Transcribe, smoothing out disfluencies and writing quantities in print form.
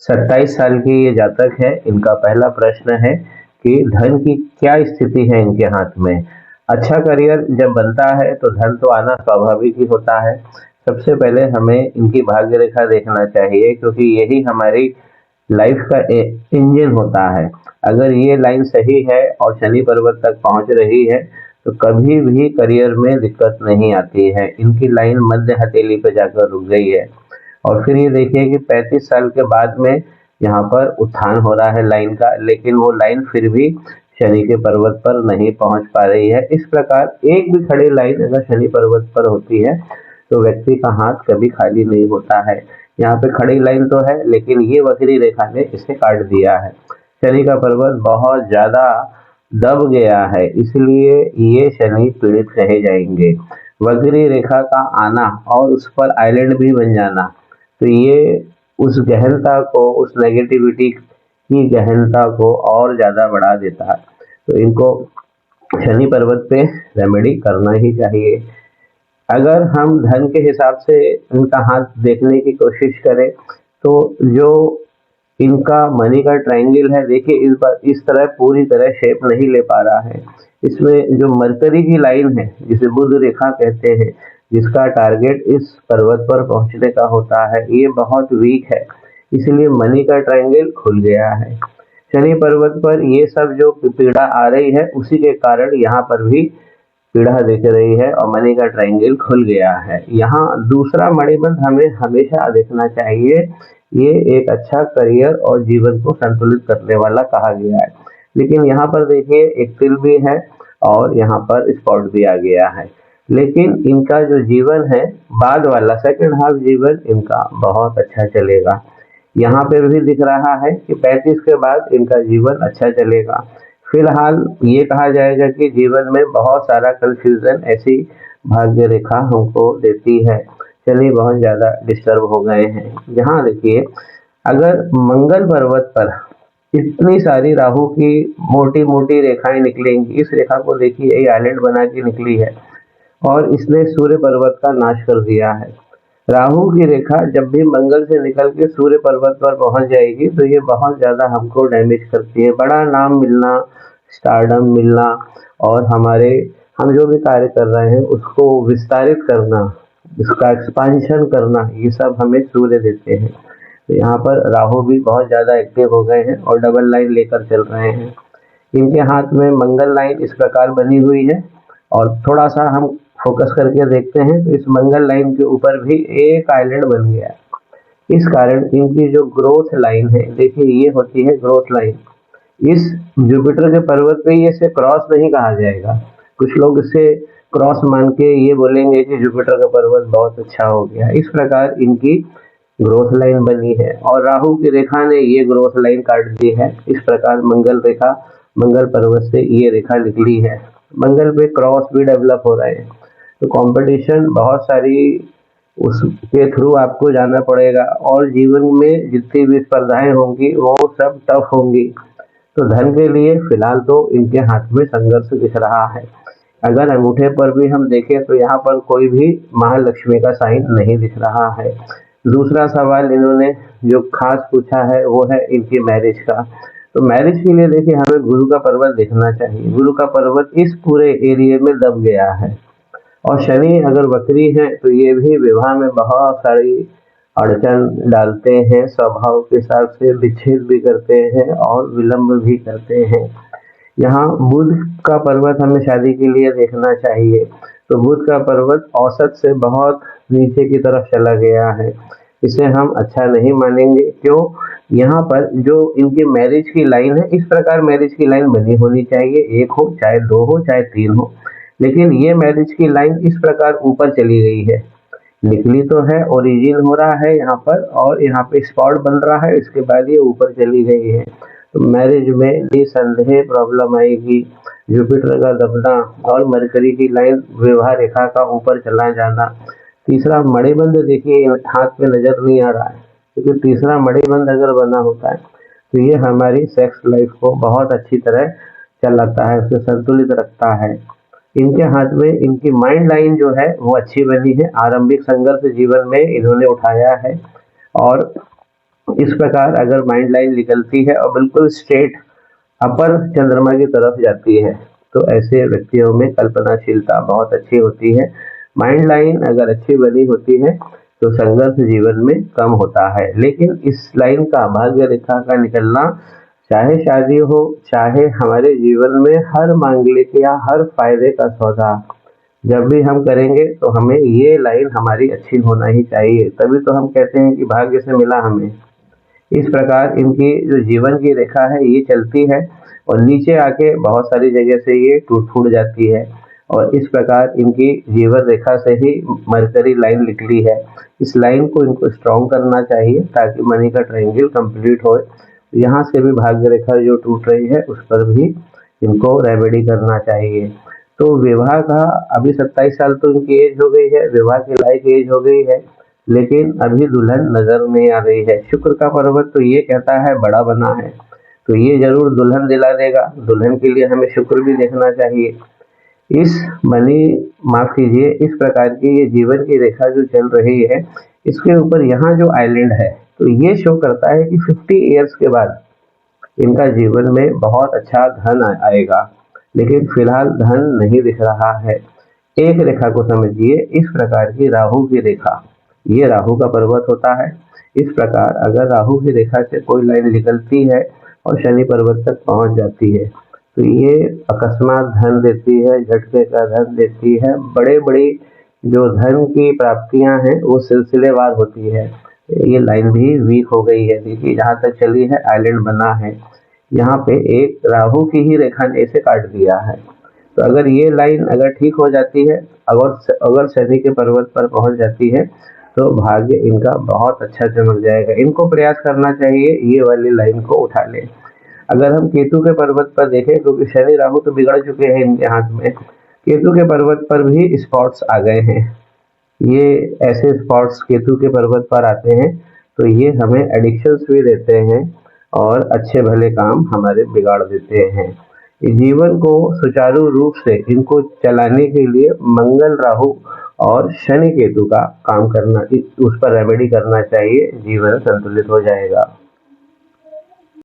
27 साल की ये जातक है। इनका पहला प्रश्न है कि धन की क्या स्थिति है इनके हाथ में। अच्छा करियर जब बनता है तो धन तो आना स्वाभाविक ही होता है। सबसे पहले हमें इनकी भाग्य रेखा देखना चाहिए, क्योंकि यही हमारी लाइफ का इंजन होता है। अगर ये लाइन सही है और शनि पर्वत तक पहुंच रही है तो कभी भी करियर में दिक्कत नहीं आती है। इनकी लाइन मध्य हथेली पे जाकर रुक गई है। और फिर ये देखिए कि 35 साल के बाद में यहाँ पर उत्थान हो रहा है लाइन का, लेकिन वो लाइन फिर भी शनि के पर्वत पर नहीं पहुंच पा रही है। इस प्रकार एक भी खड़ी लाइन अगर शनि पर्वत पर होती है तो व्यक्ति का हाथ कभी खाली नहीं होता है। यहाँ पे खड़ी लाइन तो है, लेकिन ये वक्री रेखा ने इसे काट दिया है। शनि का पर्वत बहुत ज्यादा दब गया है, इसलिए ये शनि पीड़ित रह जाएंगे। वक्री रेखा का आना और उस पर आइलैंड भी बन जाना, तो ये उस गहनता को, उस नेगेटिविटी की गहनता को और ज़्यादा बढ़ा देता है। तो इनको शनि पर्वत पे रेमेडी करना ही चाहिए। अगर हम धन के हिसाब से इनका हाथ देखने की कोशिश करें तो जो इनका मनी का ट्रायंगल है, देखिए इस बार इस तरह पूरी तरह शेप नहीं ले पा रहा है। इसमें जो मरकरी की लाइन है, जिसे बुध रेखा कहते हैं, जिसका टारगेट इस पर्वत पर पहुंचने का होता है, ये बहुत वीक है। इसलिए मनी का ट्रायंगल खुल गया है। शनि पर्वत पर ये सब जो पीड़ा आ रही है, उसी के कारण यहाँ पर भी पीढ़ा दिख रही है और मनी का ट्रायंगल खुल गया है। यहाँ दूसरा मणिबंध हमें हमेशा देखना चाहिए। ये एक अच्छा करियर और जीवन को संतुलित करने वाला कहा गया है। लेकिन यहाँ पर देखिए एक तिल भी है और यहाँ पर स्पॉट भी आ गया है। लेकिन इनका जो जीवन है, बाद वाला सेकंड हाफ जीवन इनका बहुत अच्छा चलेगा। यहाँ पे भी दिख रहा है कि 35 के बाद इनका जीवन अच्छा चलेगा। फिलहाल ये कहा जाएगा कि जीवन में बहुत सारा कंफ्यूजन ऐसी भाग्य रेखा हमको देती है। शनि बहुत ज़्यादा डिस्टर्ब हो गए हैं। यहाँ देखिए, अगर मंगल पर्वत पर इतनी सारी राहु की मोटी-मोटी रेखाएँ निकलेंगी, इस रेखा को देखिए ये आइलैंड बना के निकली है और इसने सूर्य पर्वत का नाश कर दिया है। राहु की रेखा जब भी मंगल से निकल के सूर्य पर्वत पर पहुंच जाएगी तो ये बहुत ज़्यादा हमको डैमेज करती है। बड़ा नाम मिलना, स्टारडम मिलना और हम जो भी कार्य कर रहे हैं उसको विस्तारित करना, उसका एक्सपांशन करना, ये सब हमें सूर्य देते हैं। तो यहाँ पर राहु भी बहुत ज़्यादा एक्टिव हो गए हैं और डबल लाइन लेकर चल रहे हैं। इनके हाथ में मंगल लाइन इस प्रकार बनी हुई है और थोड़ा सा हम फोकस करके देखते हैं तो इस मंगल लाइन के ऊपर भी एक आइलैंड बन गया है। इस कारण इनकी जो ग्रोथ लाइन है, देखिए ये होती है ग्रोथ लाइन। इस जुपिटर के पर्वत पे ये इसे क्रॉस नहीं कहा जाएगा। कुछ लोग इसे क्रॉस मान के ये बोलेंगे कि जुपिटर का पर्वत बहुत अच्छा हो गया। इस प्रकार इनकी ग्रोथ लाइन बनी है और राहु की रेखा ने ये ग्रोथ लाइन काट दी है। इस प्रकार मंगल रेखा, मंगल पर्वत से ये रेखा निकली है। मंगल पे क्रॉस भी डेवलप हो रहे हैं, तो कंपटीशन बहुत सारी उसके थ्रू आपको जाना पड़ेगा और जीवन में जितनी भी स्पर्धाएं होंगी वो सब टफ होंगी। तो धन के लिए फिलहाल तो इनके हाथ में संघर्ष दिख रहा है। अगर अंगूठे पर भी हम देखें तो यहाँ पर कोई भी महालक्ष्मी का साइन नहीं दिख रहा है। दूसरा सवाल इन्होंने जो खास पूछा है वो है इनकी मैरिज का। तो मैरिज के लिए देखिए हमें गुरु का पर्वत देखना चाहिए। गुरु का पर्वत इस पूरे एरिया में दब गया है और शनि अगर वक्री है तो ये भी विवाह में बहुत सारी अड़चन डालते हैं, स्वभाव के हिसाब से विच्छेद भी करते हैं और विलंब भी करते हैं। यहाँ बुध का पर्वत हमें शादी के लिए देखना चाहिए। तो बुध का पर्वत औसत से बहुत नीचे की तरफ चला गया है, इसे हम अच्छा नहीं मानेंगे। क्यों? यहाँ पर जो इनकी मैरिज की लाइन है, इस प्रकार मैरिज की लाइन बनी होनी चाहिए, एक हो चाहे दो हो चाहे तीन हो, लेकिन ये मैरिज की लाइन इस प्रकार ऊपर चली गई है। निकली तो है, ओरिजिन हो रहा है यहाँ पर और यहाँ पे स्पॉट बन रहा है, इसके बाद ये ऊपर चली गई है। तो मैरिज में निसंदेह प्रॉब्लम आएगी। जुपिटर का दबना और मरकरी की लाइन विवाह रेखा का ऊपर चला जाना। तीसरा मणिबंध देखिए हाथ में नजर नहीं आ रहा है, क्योंकि तीसरा मणिबंध अगर बना होता है तो ये हमारी सेक्स लाइफ को बहुत अच्छी तरह चलाता है, उसे संतुलित रखता है। इनके हाथ में इनकी माइंड लाइन जो है वो अच्छी बनी है। आरंभिक संघर्ष जीवन में इन्होंने उठाया है और इस प्रकार अगर माइंड लाइन निकलती है और बिल्कुल स्ट्रेट अपर चंद्रमा की तरफ जाती है, तो ऐसे व्यक्तियों में कल्पनाशीलता बहुत अच्छी होती है। माइंड लाइन अगर अच्छी बनी होती है तो संघर्ष जीवन में कम होता है। लेकिन इस लाइन का, भाग्य रेखा का निकलना, चाहे शादी हो, चाहे हमारे जीवन में हर मांगलिक या हर फायदे का सौदा जब भी हम करेंगे, तो हमें ये लाइन हमारी अच्छी होना ही चाहिए, तभी तो हम कहते हैं कि भाग्य से मिला हमें। इस प्रकार इनकी जो जीवन की रेखा है ये चलती है और नीचे आके बहुत सारी जगह से ये टूट-फूट जाती है और इस प्रकार इनकी जीवन रेखा से ही मरकरी लाइन निकली है। इस लाइन को इनको स्ट्रॉन्ग करना चाहिए ताकि मनी का ट्रायंगल कंप्लीट होए। यहाँ से भी भाग्य रेखा जो टूट रही है उस पर भी इनको रेमेडी करना चाहिए। तो विवाह का अभी 27 साल तो इनकी एज हो गई है, विवाह के लायक एज हो गई है, लेकिन अभी दुल्हन नजर नहीं आ रही है। शुक्र का पर्वत तो ये कहता है बड़ा बना है, तो ये जरूर दुल्हन दिला देगा। दुल्हन के लिए हमें शुक्र भी देखना चाहिए। इस मनी, माफ कीजिए, इस प्रकार की ये जीवन की रेखा जो चल रही है, इसके ऊपर यहाँ जो आइलैंड है, तो ये शो करता है कि 50 ईयर्स के बाद इनका जीवन में बहुत अच्छा धन आएगा, लेकिन फिलहाल धन नहीं दिख रहा है। एक रेखा को समझिए, इस प्रकार की राहु की रेखा, ये राहु का पर्वत होता है। इस प्रकार अगर राहु की रेखा से कोई लाइन निकलती है और शनि पर्वत तक पहुंच जाती है, तो ये अकस्मात धन देती है, झटके का धन देती है। बड़े बड़ी जो धन की प्राप्तियां हैं वो सिलसिलेवार होती है। ये लाइन भी वीक हो गई है, देखिए जहाँ तक चली है आइलैंड बना है, यहाँ पे एक राहु की ही रेखा ने इसे काट दिया है। तो अगर ये लाइन अगर ठीक हो जाती है, अगर शनि के पर्वत पर पहुंच जाती है, तो भाग्य इनका बहुत अच्छा चमक जाएगा। इनको प्रयास करना चाहिए ये वाली लाइन को उठा ले। अगर हम केतु के पर्वत पर देखें, क्योंकि शनि राहु तो बिगड़ चुके हैं इनके हाथ में, केतु के पर्वत पर भी स्पॉट्स आ गए हैं। ये ऐसे स्पॉट्स केतु के पर्वत पर आते हैं तो ये हमें एडिक्शंस भी देते हैं और अच्छे भले काम हमारे बिगाड़ देते हैं। जीवन को सुचारू रूप से इनको चलाने के लिए मंगल, राहु और शनि केतु का काम करना, उस पर रेमेडी करना चाहिए, जीवन संतुलित हो जाएगा।